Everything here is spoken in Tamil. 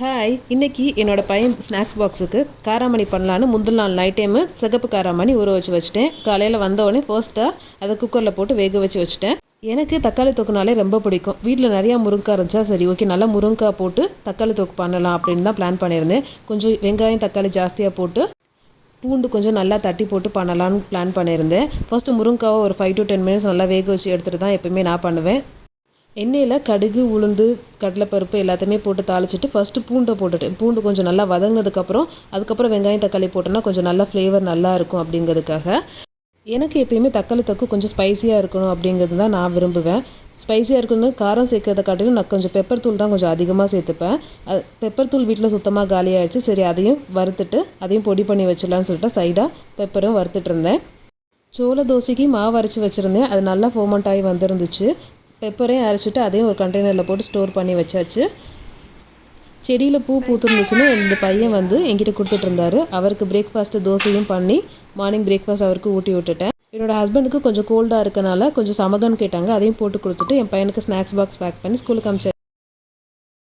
ஹாய், இன்னைக்கு என்னோட பையன் ஸ்நாக்ஸ் பாக்ஸுக்கு காராமணி பண்ணலான்னு முந்தின நாள் நைட் டைமு சிகப்பு காராமணி ஊற வச்சுட்டேன். காலையில் வந்தோடனே ஃபர்ஸ்ட்டாக அதை குக்கரில் போட்டு வேக வச்சுட்டேன். எனக்கு தக்காளி தொக்குனாலே ரொம்ப பிடிக்கும். வீட்டில் நிறையா முருங்கைக்காய் இருந்துச்சா, சரி ஓகே நல்லா முருங்கைக்காய் போட்டு தக்காளி தொக்கு பண்ணலாம் அப்படின்னு தான் பிளான் பண்ணியிருந்தேன். கொஞ்சம் வெங்காயம் தக்காளி ஜாஸ்தியாக போட்டு பூண்டு கொஞ்சம் நல்லா தட்டி போட்டு பண்ணலான்னு பிளான் பண்ணியிருந்தேன். ஃபர்ஸ்ட்டு முருங்கைக்காவை ஒரு 5 to 10 minutes நல்லா வேக வச்சு எடுத்துகிட்டு தான் எப்போயுமே நான் பண்ணுவேன். எண்ணெயில் கடுகு உளுந்து கடலைப்பருப்பு எல்லாத்தையுமே போட்டு தாளிச்சிட்டு ஃபஸ்ட்டு பூண்டை போட்டுட்டேன். பூண்டு கொஞ்சம் நல்லா வதங்கினதுக்கப்புறம் அதுக்கப்புறம் வெங்காயம் தக்காளி போட்டோன்னா கொஞ்சம் நல்லா ஃப்ளேவர் நல்லா இருக்கும் அப்படிங்கிறதுக்காக. எனக்கு எப்பயுமே தக்காளி தொக்கு கொஞ்சம் ஸ்பைஸியாக இருக்கணும் அப்படிங்கிறது தான் நான் விரும்புவேன். ஸ்பைஸியாக இருக்கணும் காரம் சேர்க்கறத காட்டிலும் நான் கொஞ்சம் பெப்பர் தூள் தான் கொஞ்சம் அதிகமாக சேர்த்துப்பேன். பெப்பர் தூள் வீட்டில் சுத்தமாக காலியாகிடுச்சு. சரி அதையும் வறுத்துட்டு அதையும் பொடி பண்ணி வச்சிடலான்னு சொல்லிட்டு சைடாக பெப்பரும் வறுத்துட்டு இருந்தேன். சோள தோசைக்கு மாவு அரைச்சி வச்சுருந்தேன். அது நல்லா ஃபோமெண்ட் ஆகி வந்துருந்துச்சு. பெப்பரையும் அரைச்சிட்டு அதையும் ஒரு கண்டெய்னரில் போட்டு ஸ்டோர் பண்ணி வச்சாச்சு. செடியில் பூ பூத்துருந்துச்சுன்னு என்னோடய பையன் வந்து என்கிட்ட கொடுத்துட்டு இருந்தாரு. அவருக்கு பிரேக்ஃபாஸ்ட்டு தோசையும் பண்ணி மார்னிங் பிரேக்ஃபாஸ்ட் அவருக்கு ஊட்டி விட்டுட்டேன். என்னோடய ஹஸ்பண்டுக்கு கொஞ்சம் கோல்டாக இருக்கனால கொஞ்சம் சமதம் கேட்டாங்க. அதையும் போட்டு கொடுத்துட்டு என் பையனுக்கு ஸ்நாக்ஸ் பாக்ஸ் பேக் பண்ணி ஸ்கூலுக்கு அனுப்பிச்சேன்.